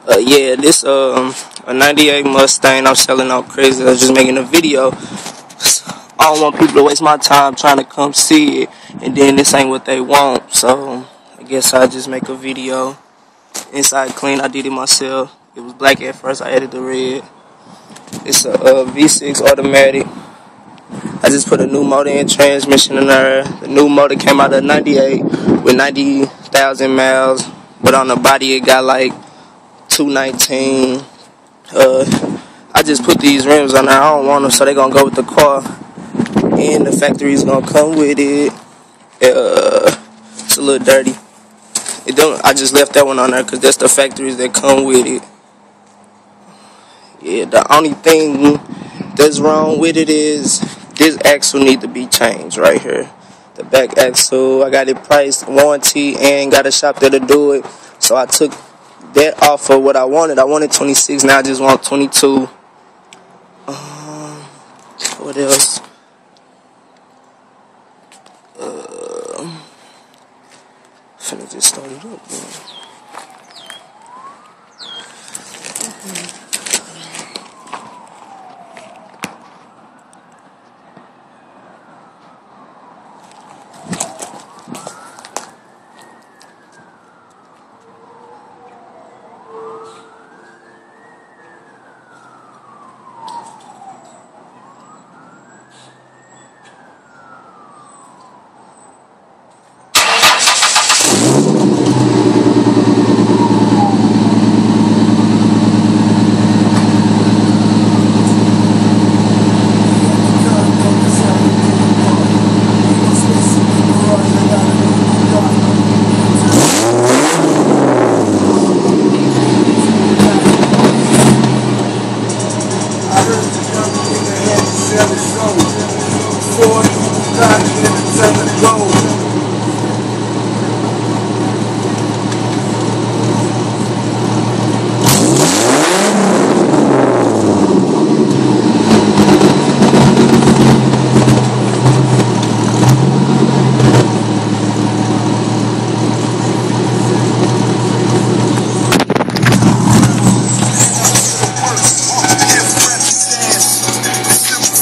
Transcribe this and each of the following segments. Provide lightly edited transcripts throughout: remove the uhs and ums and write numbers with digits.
Yeah, this a 98 Mustang I'm selling on Craigslist. I was just making a video. I don't want people to waste my time trying to come see it, and then this ain't what they want. So I guess I'll just make a video. Inside clean, I did it myself. It was black at first, I added the red. It's a V6 automatic. I just put a new motor and transmission in there. The new motor came out of 98 with 90,000 miles, but on the body it got like 219. I just put these rims on there. I don't want them, so they're gonna go with the car, and the factory's gonna come with it. It's a little dirty. I just left that one on there because that's the factories that come with it. Yeah, the only thing that's wrong with it is this axle need to be changed right here. The back axle, I got it priced, warranty, and got a shop there to do it. So I took that off of what I wanted. I wanted 26, now I just want 22. What else? Finna just start it up, man.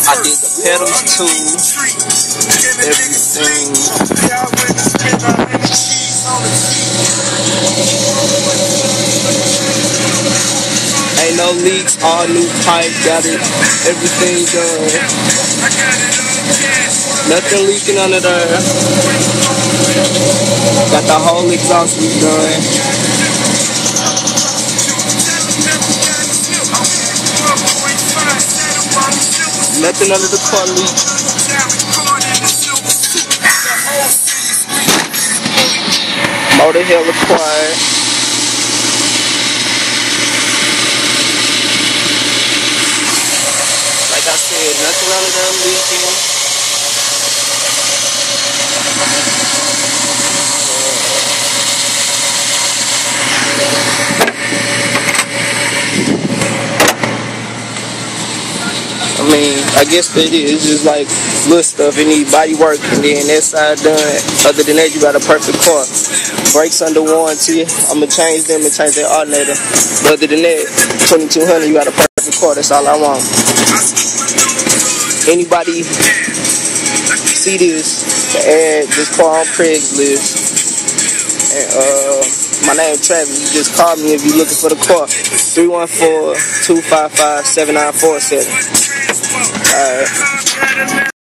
I did the pedals too, everything. Ain't no leaks, all new pipe, got it, everything done. Nothing leaking under there. Got the whole exhaust done. Nothing under the car leak. Motor hell required. Like I said, nothing under there leaking. I mean, I guess that is just like little stuff. It need body work, and then that side done. Other than that, you got a perfect car. Brakes under warranty. I'ma change them and change their alternator. But other than that, 2200, you got a perfect car. That's all I want. Anybody see this, add this car on Craigslist. And my name Travis. You just call me if you're looking for the car. 314-255-7947. Alright.